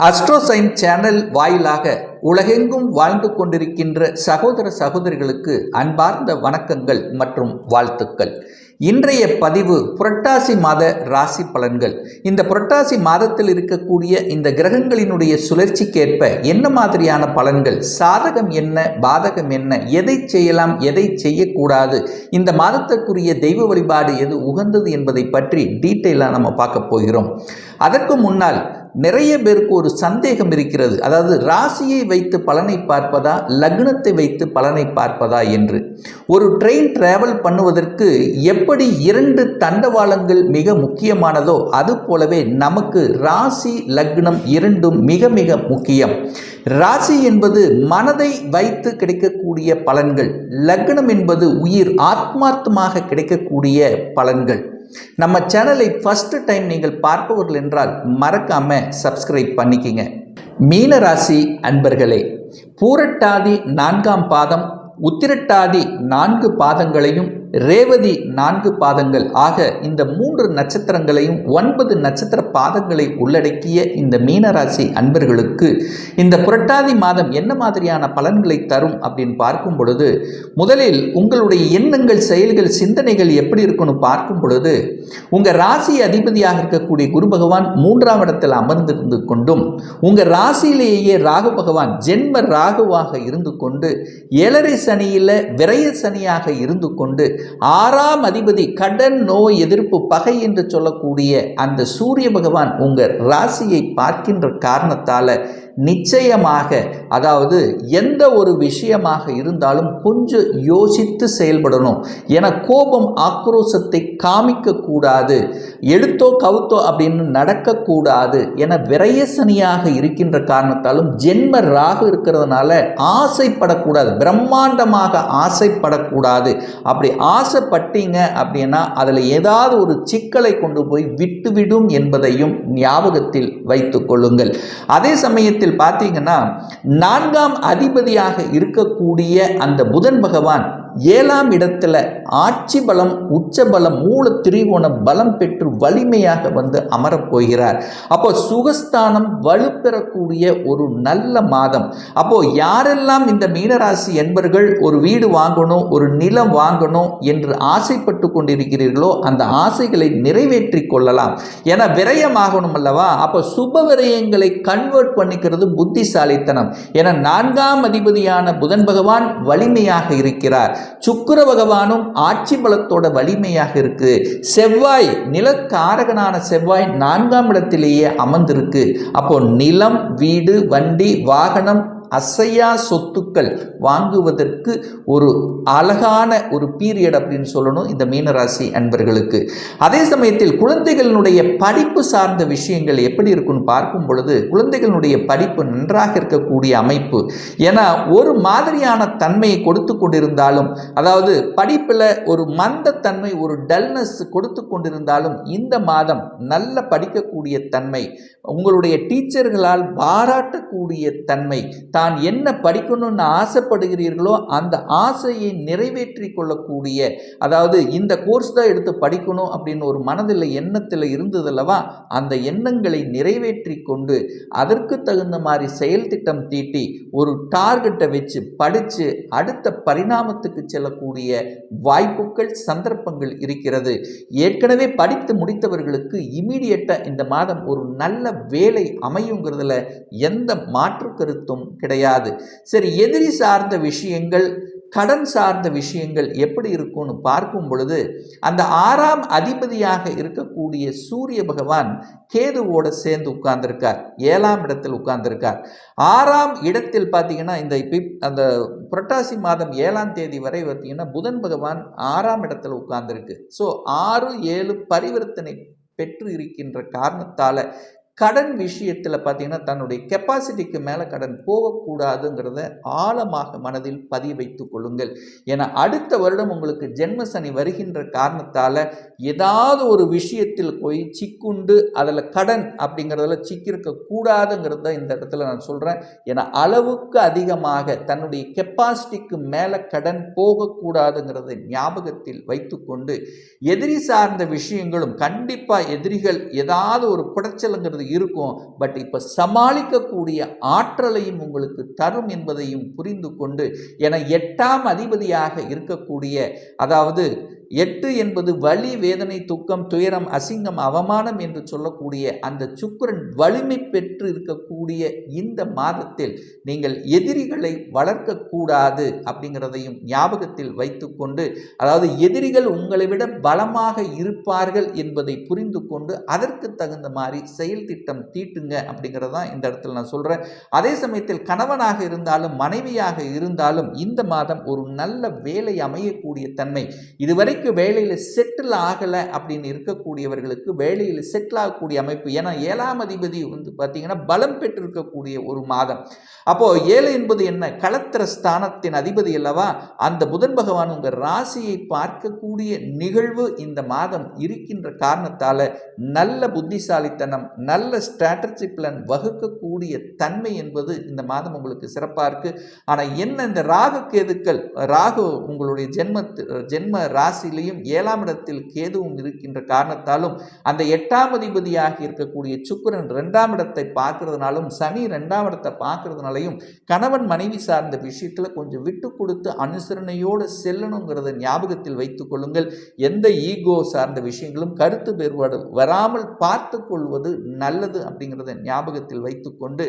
அஸ்ட்ரோசைன் channel வாயிலாக உலகெங்கும் வாழ்ந்து கொண்டிருக்கின்ற சகோதர சகோதரிகளுக்கு அன்பார்ந்த வணக்கங்கள் மற்றும் வாழ்த்துக்கள். இன்றைய பதிவு புரட்டாசி மாத ராசி பலன்கள். இந்த புரட்டாசி மாதத்தில் இருக்கக்கூடிய இந்த கிரகங்களினுடைய சுழற்சிக்கேற்ப என்ன மாதிரியான பலன்கள், சாதகம் என்ன, பாதகம் என்ன, எதை செய்யலாம், எதை செய்யக்கூடாது, இந்த மாதத்திற்குரிய தெய்வ வழிபாடு எது உகந்தது என்பதை பற்றி டீட்டெயிலாக நம்ம பார்க்க போகிறோம். அதற்கு முன்னால் நிறைய பேருக்கு ஒரு சந்தேகம் இருக்கிறது. அதாவது ராசியை வைத்து பலனை பார்ப்பதா, லக்னத்தை வைத்து பலனை பார்ப்பதா என்று. ஒரு ட்ரெயின் டிராவல் பண்ணுவதற்கு எப்படி 2 தண்டவாளங்கள் மிக முக்கியமானதோ அது போலவே நமக்கு ராசி லக்னம் இரண்டும் மிக மிக முக்கியம். ராசி என்பது மனதை வைத்து கிடைக்கக்கூடிய பலன்கள், லக்னம் என்பது உயிர் ஆத்மார்த்தமாக கிடைக்கக்கூடிய பலன்கள். நம்ம சேனலை ஃபர்ஸ்ட் டைம் நீங்கள் பார்ப்பவர்கள் என்றால் மறக்காம சப்ஸ்கிரைப் பண்ணிக்கிங்க. மீன ராசி அன்பர்களே, பூரட்டாதி 4ஆம் பாதம், உத்திரட்டாதி 4 பாதங்களையும், ரேவதி 4 பாதங்கள் ஆக இந்த 3 நட்சத்திரங்களையும் 9 நட்சத்திர பாதங்களை உள்ளடக்கிய இந்த மீனராசி அன்பர்களுக்கு இந்த புரட்டாதி மாதம் என்ன மாதிரியான பலன்களை தரும் அப்படின்னு பார்க்கும் பொழுது, முதலில் உங்களுடைய எண்ணங்கள், செயல்கள், சிந்தனைகள் எப்படி இருக்குன்னு பார்க்கும் பொழுது, உங்கள் ராசி அதிபதியாக இருக்கக்கூடிய குரு பகவான் 3ஆம் இடத்தில் அமர்ந்திருந்து கொண்டும், உங்கள் ராசியிலேயே ராகு பகவான் ஜென்ம ராகுவாக இருந்து கொண்டு, 7.5 சனியில் விரய சனியாக இருந்து கொண்டு, 6ஆம் அதிபதி கடன், நோய், எதிர்ப்பு, பகை என்று சொல்லக்கூடிய அந்த சூரிய பகவான் உங்கள் ராசியை பார்க்கின்ற காரணத்தால் நிச்சயமாக, அதாவது எந்த ஒரு விஷயமாக இருந்தாலும் கொஞ்சம் யோசித்து செயல்படணும். என கோபம், ஆக்ரோஷத்தை காமிக்க கூடாது, எடுத்தோ கவுத்தோ அப்படின்னு நடக்கக்கூடாது. என விரய சனியாக இருக்கின்ற காரணத்தாலும் ஜென்ம ராகு இருக்கிறதுனால ஆசைப்படக்கூடாது, பிரம்மாண்டமாக ஆசைப்படக்கூடாது. அப்படி ஆசைப்பட்டீங்க அப்படின்னா அதில் ஏதாவது ஒரு சிக்கலை கொண்டு போய் விட்டுவிடும் என்பதையும் ஞாபகத்தில் வைத்துக் கொள்ளுங்கள். அதே சமயத்தில் பார்த்தீங்கன்னா 4ஆம் அதிபதியாக இருக்கக்கூடிய அந்த புதன் பகவான் 7ஆம் இடத்துல ஆட்சி பலம், உச்ச பலம், மூல திரிகோண பலம் பெற்று வலிமையாக வந்து அமரப்போகிறார். அப்போ சுகஸ்தானம் வலுப்பெறக்கூடிய ஒரு நல்ல மாதம். அப்போ யாரெல்லாம் இந்த மீனராசி என்பர்கள் ஒரு வீடு வாங்கணும், ஒரு நிலம் வாங்கணும் என்று ஆசைப்பட்டு கொண்டிருக்கிறீர்களோ அந்த ஆசைகளை நிறைவேற்றி கொள்ளலாம். என விரயமாகணும் அல்லவா? அப்போ சுப விரயங்களை கன்வெர்ட் பண்ணிக்கிறது புத்திசாலித்தனம். என 4ஆம் அதிபதியான புதன் பகவான் வலிமையாக இருக்கிறார். சுக்கிர பகவானும் ஆட்சி பலத்தோட வலிமையாக இருக்கு. செவ்வாய், நிலக்காரகனான செவ்வாய் 4ஆம் இடத்திலேயே அமர்ந்திருக்கு. அப்போ நிலம், வீடு, வண்டி, வாகனம், அசையா சொத்துக்கள் வாங்குவதற்கு ஒரு அழகான ஒரு பீரியட் அப்படின்னு சொல்லணும் இந்த மீனராசி அன்பர்களுக்கு. அதே சமயத்தில் குழந்தைகளுடைய படிப்பு சார்ந்த விஷயங்கள் எப்படி இருக்குன்னு பார்க்கும் பொழுது, குழந்தைகளுடைய படிப்பு நன்றாக இருக்கக்கூடிய அமைப்பு. ஏன்னா ஒரு மாதிரியான தன்மையை கொடுத்து கொண்டிருந்தாலும், அதாவது படிப்பில் ஒரு மந்தத்தன்மை, ஒரு டல்னஸ் கொடுத்து கொண்டிருந்தாலும் இந்த மாதம் நல்ல படிக்கக்கூடிய தன்மை, உங்களுடைய டீச்சர்களால் பாராட்டக்கூடிய தன்மை, தான் என்ன படிக்கணும்னு ஆசைப்படுகிறீர்களோ அந்த ஆசையை நிறைவேற்றி கொள்ளக்கூடிய, அதாவது இந்த கோர்ஸ் தான் எடுத்து படிக்கணும் அப்படின்னு ஒரு மனதில் எண்ணத்தில் இருந்ததல்லவா, அந்த எண்ணங்களை நிறைவேற்றி கொண்டு அதற்கு தகுந்த மாதிரி செயல் திட்டம் தீட்டி ஒரு டார்கெட்டை வச்சு படித்து அடுத்த பரிணாமத்துக்கு செல்லக்கூடிய வாய்ப்புகள், சந்தர்ப்பங்கள் இருக்கிறது. ஏற்கனவே படித்து முடித்தவர்களுக்கு இமீடியட்டாக இந்த மாதம் ஒரு நல்ல வேலை அமையுங்கிறதுல எந்த மாற்று கருத்தும் கிடையாது. சரி, எதிரி சார்ந்த விஷயங்கள், கடன் சார்ந்த விஷயங்கள் எப்படி இருக்கும்னு பார்க்கும் பொழுது, அந்த 6ஆம் அதிபதியாக இருக்கக்கூடிய சூரிய பகவான் கேதுவோட சேர்ந்து உட்கார்ந்திருக்கார், 7ஆம் இடத்தில் உட்கார்ந்திருக்கார். 6ஆம் இடத்தில் பார்த்தீங்கன்னா அந்த புரட்டாசி மாதம் 7ஆம் தேதி வரை பார்த்தீங்கன்னா புதன் பகவான் 6ஆம் இடத்தில் உட்கார்ந்திருக்கு. ஸோ 6-7 பரிவர்த்தனை பெற்று இருக்கின்ற காரணத்தால் கடன் விஷயத்தில் பார்த்தீங்கன்னா தன்னுடைய கெப்பாசிட்டிக்கு மேலே கடன் போகக்கூடாதுங்கிறத ஆழமாக மனதில் பதிய வைத்துக் கொள்ளுங்கள். ஏன்னா அடுத்த வருடம் உங்களுக்கு ஜென்ம சனி வருகின்ற காரணத்தால் ஏதாவது ஒரு விஷயத்தில் போய் சிக்குண்டு அதில் கடன் அப்படிங்கிறதுல சிக்கிருக்க கூடாதுங்கிறது தான் இந்த இடத்துல நான் சொல்கிறேன். ஏன்னா அளவுக்கு அதிகமாக தன்னுடைய கெப்பாசிட்டிக்கு மேலே கடன் போகக்கூடாதுங்கிறத ஞாபகத்தில் வைத்துக்கொண்டு, எதிரி சார்ந்த விஷயங்களும் கண்டிப்பாக எதிரிகள் ஏதாவது ஒரு குடைச்சலுங்கிறது இருக்கும். பட் இப்போ சமாளிக்கக்கூடிய ஆற்றலையும் உங்களுக்கு தரும் என்பதையும் புரிந்து கொண்டு, என 8ஆம் அதிபதியாக இருக்கக்கூடிய, அதாவது 8 என்பது வலி, வேதனை, துக்கம், துயரம், அசிங்கம், அவமானம் என்று சொல்லக்கூடிய அந்த சுக்கிரன் வலிமை பெற்று இருக்கக்கூடிய இந்த மாதத்தில் நீங்கள் எதிரிகளை வளர்க்கக்கூடாது அப்படிங்கிறதையும் ஞாபகத்தில் வைத்துக்கொண்டு, அதாவது எதிரிகள் உங்களை விட பலமாக இருப்பார்கள் என்பதை புரிந்து கொண்டு அதற்கு தகுந்த மாதிரி செயல் திட்டம் தீட்டுங்க அப்படிங்கிறதான் இந்த இடத்துல நான் சொல்கிறேன். அதே சமயத்தில் கணவனாக இருந்தாலும் மனைவியாக இருந்தாலும் இந்த மாதம் ஒரு நல்ல வேலை அமையக்கூடிய தன்மை, இதுவரை வேலையில் செட்டில் ஆகலை அப்படின்னு இருக்கக்கூடியவர்களுக்கு வேலையில் செட்டில் ஆகக்கூடிய அமைப்பு. ஏன்னா 7ஆம் அதிபதி வந்து பார்த்தீங்கன்னா பலம் பெற்றிருக்கக்கூடிய ஒரு மாதம். அப்போ 7 என்பது என்ன? களத்திர ஸ்தானத்தின் அதிபதி அல்லவா? அந்த புதன் பகவான் உங்கள் ராசியை பார்க்கக்கூடிய நிகழ்வு இந்த மாதம் இருக்கின்ற காரணத்தால் நல்ல புத்திசாலித்தனம், நல்ல ஸ்ட்ராட்டஜி பிளான் வகுக்கக்கூடிய தன்மை என்பது இந்த மாதம் உங்களுக்கு சிறப்பாக இருக்கு. ஆனால் என்ன, இந்த ராகு கேதுக்கள், ராகு உங்களுடைய ஜென்ம ராசியிலையும் 7ஆம் இடத்தில் கேதுவும் இருக்கின்ற காரணத்தாலும் அந்த 8ஆம் அதிபதியாக இருக்கக்கூடிய சுக்கிரன் 2ஆம் இடத்தை பார்க்கறதுனாலும் சனி 2ஆம் இடத்தை பார்க்கறதுனாலையும் கணவன் மனைவி சார்ந்த விஷயத்தில் கொஞ்சம் விட்டு கொடுத்து அனுசரணையோடு செல்லணுங்கிறத ஞாபகத்தில் வைத்துக் கொள்ளுங்கள். எந்த ஈகோ சார்ந்த விஷயங்களும் கருத்து வேறுபாடு வராமல் பார்த்து கொள்வது நல்லது அப்படிங்கிறத ஞாபகத்தில் வைத்துக்கொண்டு,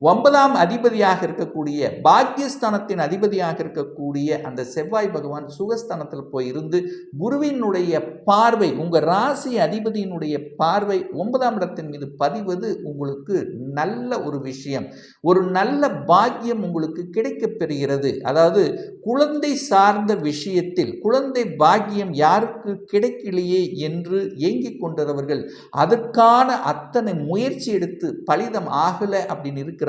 9ஆம் அதிபதியாக இருக்கக்கூடிய பாக்கியஸ்தானத்தின் அதிபதியாக இருக்கக்கூடிய அந்த செவ்வாய் பகவான் சுகஸ்தானத்தில் போய் இருந்து குருவினுடைய பார்வை, உங்கள் ராசி அதிபதியினுடைய பார்வை 9ஆம் இடத்தின் மீது பதிவது உங்களுக்கு நல்ல ஒரு விஷயம், ஒரு நல்ல பாக்கியம் உங்களுக்கு கிடைக்கப் பெறுகிறது. அதாவது குழந்தை சார்ந்த விஷயத்தில் குழந்தை பாக்கியம் யாருக்கு கிடைக்கலையே என்று ஏங்கிக் கொண்டவர்கள் அதற்கான அத்தனை முயற்சி எடுத்து பலிதம் ஆகலை அப்படின்னு இருக்கிற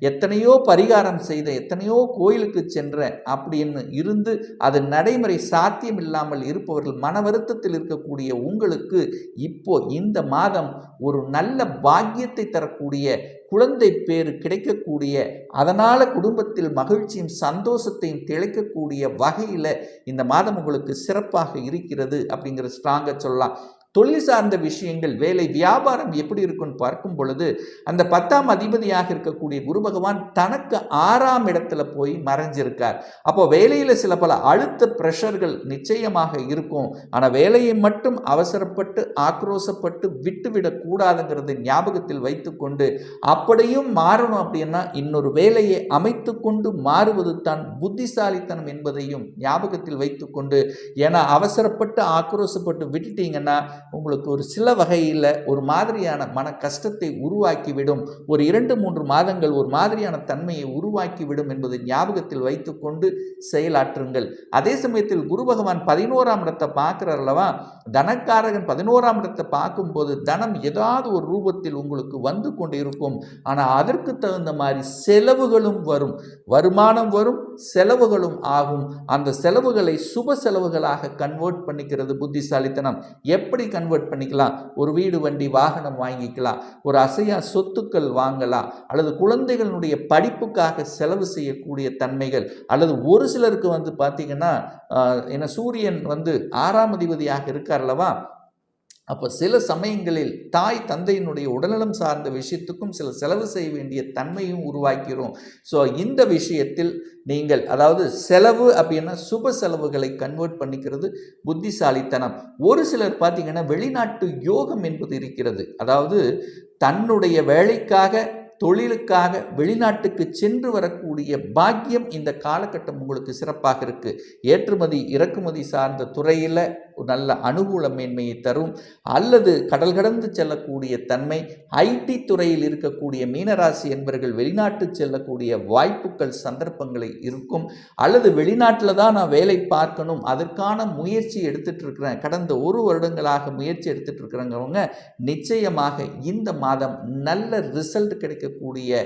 எத்தனையோ பரிகாரம் செய்த, எத்தனையோ கோயிலுக்கு சென்ற அப்படின்னு இருந்து அது நடைமுறை சாத்தியம் இல்லாமல் இருப்பவர்கள், மன வருத்தத்தில் இருக்கக்கூடிய உங்களுக்கு இப்போ இந்த மாதம் ஒரு நல்ல பாக்கியத்தை தரக்கூடிய, குழந்தை பேரு கிடைக்கக்கூடிய, அதனால குடும்பத்தில் மகிழ்ச்சியும் சந்தோஷத்தையும் திளைக்கக்கூடிய வகையில் இந்த மாதம் உங்களுக்கு சிறப்பாக இருக்கிறது அப்படிங்கிற ஸ்ட்ராங்கா சொல்லலாம். தொழில் சார்ந்த விஷயங்கள், வேலை வியாபாரம் எப்படி இருக்குன்னு பார்க்கும் பொழுது அந்த 10ஆம் அதிபதியாக இருக்கக்கூடிய குரு பகவான் தனக்கு 6ஆம் இடத்துல போய் மறைஞ்சிருக்கார். அப்போ வேலையில் சில பல அழுத்த பிரஷர்கள் நிச்சயமாக இருக்கும். ஆனால் வேலையை மட்டும் அவசரப்பட்டு ஆக்ரோசப்பட்டு விட்டுவிடக் கூடாதுங்கிறது ஞாபகத்தில் வைத்துக்கொண்டு, அப்படியும் மாறணும் அப்படின்னா இன்னொரு வேலையை அமைத்து கொண்டு மாறுவது தான் புத்திசாலித்தனம் என்பதையும் ஞாபகத்தில் வைத்துக்கொண்டு, ஏன்னா அவசரப்பட்டு ஆக்ரோசப்பட்டு விட்டுட்டீங்கன்னா உங்களுக்கு ஒரு சில வகையில் ஒரு மாதிரியான மன கஷ்டத்தை உருவாக்கிவிடும். ஒரு 2-3 மாதங்கள் ஒரு மாதிரியான தன்மையை உருவாக்கிவிடும் என்பதை ஞாபகத்தில் வைத்துக்கொண்டு செயலாற்றுங்கள். அதே சமயத்தில் குரு பகவான் 11ஆம் இடத்தை பார்க்கிறார் அல்லவா? தனக்காரகன் 11ஆம் இடத்தை பார்க்கும்போது தனம் ஏதாவது ஒரு ரூபத்தில் உங்களுக்கு வந்து கொண்டு இருக்கும். ஆனால் அதற்கு தகுந்த மாதிரி செலவுகளும் வரும், வருமானம் வரும், செலவுகளும் ஆகும். அந்த செலவுகளை சுப செலவுகளாக கன்வெர்ட் பண்ணிக்கிறது புத்திசாலித்தனம். எப்படி கன்வெர்ட் பண்ணிக்கலாம்? ஒரு வீடு, வண்டி, வாகனம் வாங்கிக்கலாம், ஒரு அசையா சொத்துக்கள் வாங்கலாம், அல்லது குழந்தைகளுடைய படிப்புக்காக செலவு செய்யக்கூடிய தன்மைகள், அல்லது ஒரு சிலருக்கு வந்து பார்த்தீங்கன்னா என்ன சூரியன் வந்து 6ஆம் அதிபதியாக இருக்கார் அல்லவா? அப்போ சில சமயங்களில் தாய் தந்தையினுடைய உடல்நலம் சார்ந்த விஷயத்துக்கும் சில செலவு செய்ய வேண்டிய தன்மையும் உருவாக்கிறோம். ஸோ இந்த விஷயத்தில் நீங்கள், அதாவது செலவு அப்படின்னா சுப செலவுகளை கன்வெர்ட் பண்ணிக்கிறது புத்திசாலித்தனம். ஒரு சிலர் பார்த்தீங்கன்னா வெளிநாட்டு யோகம் என்பது இருக்கிறது. அதாவது தன்னுடைய வேலைக்காக, தொழிலுக்காக வெளிநாட்டுக்கு சென்று வரக்கூடிய பாக்கியம் இந்த காலகட்டம் உங்களுக்கு சிறப்பாக இருக்குது. ஏற்றுமதி இறக்குமதி சார்ந்த துறையில் நல்ல அனுகூல மேன்மையை தரும், அல்லது கடல் கடந்து செல்லக்கூடிய தன்மை. ஐடி துறையில் இருக்கக்கூடிய மீனராசி என்பவர்கள் வெளிநாட்டு செல்லக்கூடிய வாய்ப்புகள் சந்தர்ப்பங்களை இருக்கும். அல்லது வெளிநாட்டில் தான் நான் வேலை பார்க்கணும், அதற்கான முயற்சி எடுத்துட்டு இருக்கிறேன், கடந்த 1 வருடங்களாக முயற்சி எடுத்துட்டு இருக்கிறவங்க நிச்சயமாக இந்த மாதம் நல்ல ரிசல்ட் கிடைக்கக்கூடிய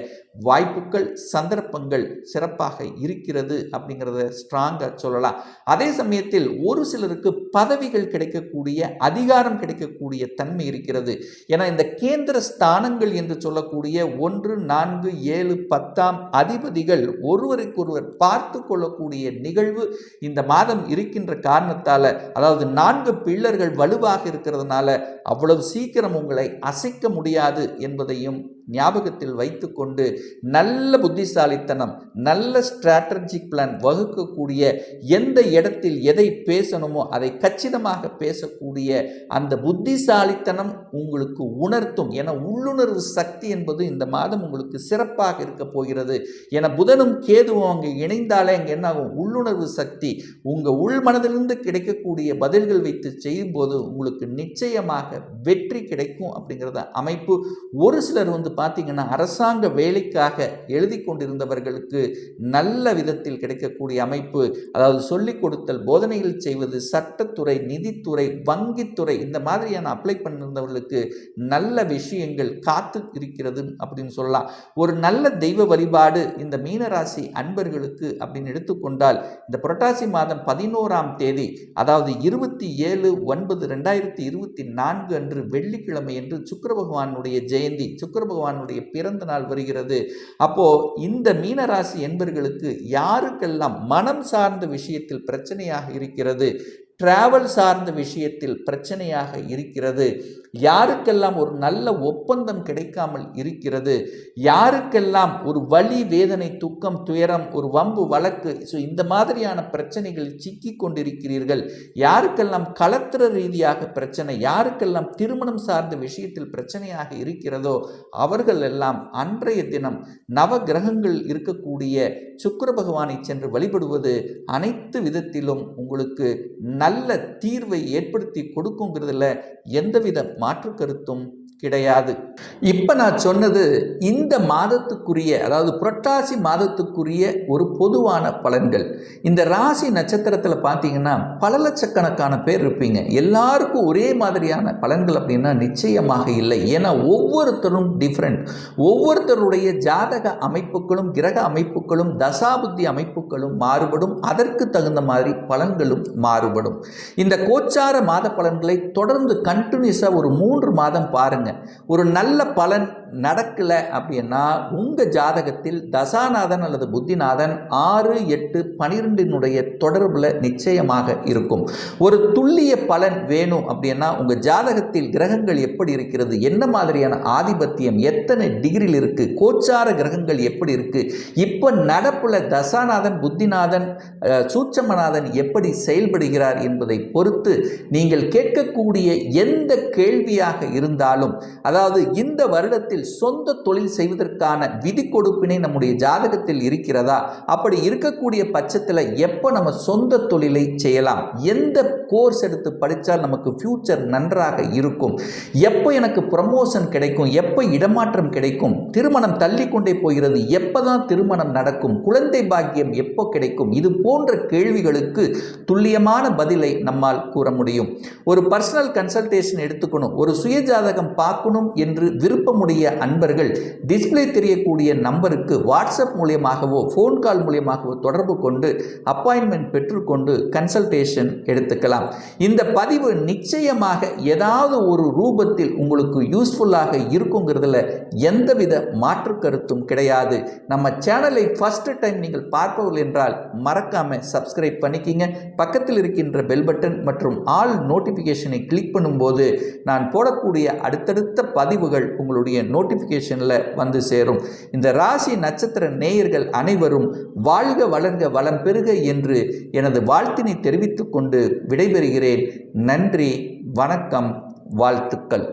வாய்ப்புகள் சந்தர்ப்பங்கள் சிறப்பாக இருக்கிறது அப்படிங்கிறத ஸ்ட்ராங்காக சொல்லலாம். அதே சமயத்தில் ஒரு சிலருக்கு பதவி பதவிகள் கிடைக்கக்கூடிய, அதிகாரம் கிடைக்கக்கூடிய தன்மை இருக்கிறது. ஏன்னா இந்த கேந்திர ஸ்தானங்கள் என்று சொல்லக்கூடிய 1, 4, 7, 10ஆம் அதிபதிகள் ஒருவருக்கொருவர் பார்த்து கொள்ளக்கூடிய நிகழ்வு இந்த மாதம் இருக்கின்ற காரணத்தால், அதாவது 4 பில்லர்கள் வலுவாக இருக்கிறதுனால அவ்வளவு சீக்கிரம் உங்களை அசைக்க முடியாது என்பதையும் ஞாபகத்தில் வைத்துக்கொண்டு நல்ல புத்திசாலித்தனம், நல்ல ஸ்ட்ராட்டஜிக் பிளான் வகுக்கக்கூடிய, எந்த இடத்தில் எதை பேசணுமோ அதை கச்சிதமாக பேசக்கூடிய அந்த புத்திசாலித்தனம் உங்களுக்கு உணர்த்தும். என உள்ளுணர்வு சக்தி என்பது இந்த மாதம் உங்களுக்கு சிறப்பாக இருக்க போகிறது. என புதனும் கேதுவும் அங்கே இணைந்தாலே அங்கே என்ன ஆகும்? உள்ளுணர்வு சக்தி உங்கள் உள் மனதிலிருந்து கிடைக்கக்கூடிய பதில்கள் வைத்து செய்யும்போது உங்களுக்கு நிச்சயமாக வெற்றி கிடைக்கும் அப்படிங்கிறத அமைப்பு. ஒரு சிலர் பார்த்தீங்கன்னா அரசாங்க வேலைக்காக எழுதி கொண்டிருந்தவர்களுக்கு நல்ல விதத்தில் கிடைக்கக்கூடிய அமைப்பு, அதாவது சொல்லிக் கொடுத்தல், போதனைகள் செய்வது, சட்டத்துறை, நிதித்துறை, வங்கித்துறை, இந்த மாதிரியான அப்ளை பண்ணிருந்தவர்களுக்கு நல்ல விஷயங்கள் காத்து இருக்கிறது அப்படின்னு சொல்லலாம். ஒரு நல்ல தெய்வ வழிபாடு இந்த மீனராசி அன்பர்களுக்கு அப்படின்னு எடுத்துக்கொண்டால், இந்த புரட்டாசி மாதம் 11ஆம் தேதி, அதாவது 27/9/2024 அன்று வெள்ளிக்கிழமை என்று சுக்கிர பகவானுடைய ஜெயந்தி, சுக்கிர பகவானுடைய பிறந்த நாள் வருகிறது. அப்போ இந்த மீனராசி என்பர்களுக்கு யாருக்கெல்லாம் மனம் சார்ந்த விஷயத்தில் பிரச்சனையாக இருக்கிறது, டிராவல் சார்ந்த விஷயத்தில் பிரச்சனையாக இருக்கிறது, யாருக்கெல்லாம் ஒரு நல்ல ஒப்பந்தம் கிடைக்காமல் இருக்கிறது, யாருக்கெல்லாம் ஒரு வலி, வேதனை, துக்கம், துயரம், ஒரு வம்பு வழக்கு, இந்த மாதிரியான பிரச்சனைகள் சிக்கி கொண்டிருக்கிறீர்கள், யாருக்கெல்லாம் களத்திர ரீதியாக பிரச்சனை, யாருக்கெல்லாம் திருமணம் சார்ந்த விஷயத்தில் பிரச்சனையாக இருக்கிறதோ அவர்கள் எல்லாம் அன்றைய தினம் நவ கிரகங்கள் இருக்கக்கூடிய சுக்கிர பகவானை சென்று வழிபடுவது அனைத்து விதத்திலும் உங்களுக்கு நல்ல தீர்வை ஏற்படுத்தி கொடுக்குங்கிறதுல எந்தவித மாற்று கருத்தும் கிடையாது. இப்போ நான் சொன்னது இந்த மாதத்துக்குரிய, அதாவது புரட்டாசி மாதத்துக்குரிய ஒரு பொதுவான பலன்கள். இந்த ராசி நட்சத்திரத்தில் பார்த்தீங்கன்னா பல லட்சக்கணக்கான பேர் இருப்பீங்க. எல்லாருக்கும் ஒரே மாதிரியான பலன்கள் அப்படின்னா நிச்சயமாக இல்லை. ஏன்னா ஒவ்வொருத்தரும் டிஃப்ரெண்ட். ஒவ்வொருத்தருடைய ஜாதக அமைப்புகளும் கிரக அமைப்புகளும் தசாபுத்தி அமைப்புகளும் மாறுபடும். அதற்கு தகுந்த மாதிரி பலன்களும் மாறுபடும். இந்த கோச்சார மாத பலன்களை தொடர்ந்து கண்டினியூஸாக ஒரு 3 மாதம் பாருங்க. ஒரு நல்ல பலன் நடக்கல அப்படின்னா உங்க ஜாதகத்தில் தசாநாதன் அல்லது புத்திநாதன் 6, 8, 12 தொடர்புல நிச்சயமாக இருக்கும். ஒரு துல்லிய பலன் வேணும் அப்படின்னா உங்க ஜாதகத்தில் கிரகங்கள் எப்படி இருக்கிறது, என்ன மாதிரியான ஆதிபத்தியம், எத்தனை டிகிரியில் இருக்கு, கோச்சார கிரகங்கள் எப்படி இருக்கு, இப்ப நடப்புல தசாநாதன், புத்திநாதன், சூட்சமநாதன் எப்படி செயல்படுகிறார் என்பதை பொறுத்து நீங்கள் கேட்கக்கூடிய எந்த கேள்வியாக இருந்தாலும், அதாவது இந்த வருடத்தில் சொந்த தொழில் செய்வதற்கான விதி கொடுப்பினை நம்முடைய ஜாதகத்தில் இருக்கிறதா, அப்படி இருக்கக்கூடிய பட்சத்தில் எப்போ நம்ம சொந்த தொழிலை செய்யலாம், எந்த கோர்ஸ் எடுத்து படித்தால் நமக்கு ஃபியூச்சர் நன்றாக இருக்கும், எப்போ எனக்கு ப்ரமோஷன் கிடைக்கும், எப்போ இடமாற்றம் கிடைக்கும், திருமணம் தள்ளி கொண்டே போகிறது, எப்போதான் திருமணம் நடக்கும், குழந்தை பாக்கியம் எப்போ கிடைக்கும், இது போன்ற கேள்விகளுக்கு துல்லியமான பதிலை நம்மால் கூற முடியும். ஒரு பர்சனல் கன்சல்டேஷன் எடுத்துக்கணும், ஒரு சுயஜாதகம் பார்க்கணும் என்று விருப்பமுடைய அன்பர்கள் டிஸ்பிளே தெரியக்கூடிய நம்பருக்கு வாட்ஸ்அப் மூலியமாகவோ ஃபோன் கால் மூலியமாகவோ தொடர்பு கொண்டு அப்பாயின்மெண்ட் பெற்றுக்கொண்டு கன்சல்டேஷன் எடுத்துக்கலாம். இந்த பதிவு நிச்சயமாக ஏதாவது ஒரு ரூபத்தில் உங்களுக்கு யூஸ்ஃபுல்லாக இருக்குங்கிறதுல எந்தவித மாற்று கருத்தும் கிடையாது. நம்ம சேனலை ஃபர்ஸ்ட் டைம் நீங்கள் பார்ப்பவர்கள் என்றால் மறக்காம சப்ஸ்கிரைப் பண்ணிக்கிங்க. பக்கத்தில் இருக்கின்ற பெல் பட்டன் மற்றும் ஆல் நோட்டிஃபிகேஷனை கிளிக் பண்ணும்போது நான் போடக்கூடிய அடுத்தடுத்த பதிவுகள் உங்களுடைய நோட்டிஃபிகேஷனில் வந்து சேரும். இந்த ராசி நட்சத்திர நேயர்கள் அனைவரும் வாழ்க வளர்க வளம் பெறுக என்று எனது வாழ்த்தினை தெரிவித்துக் கொண்டு விடைபெறுகிறேன். நன்றி, வணக்கம், வாழ்த்துக்கள்.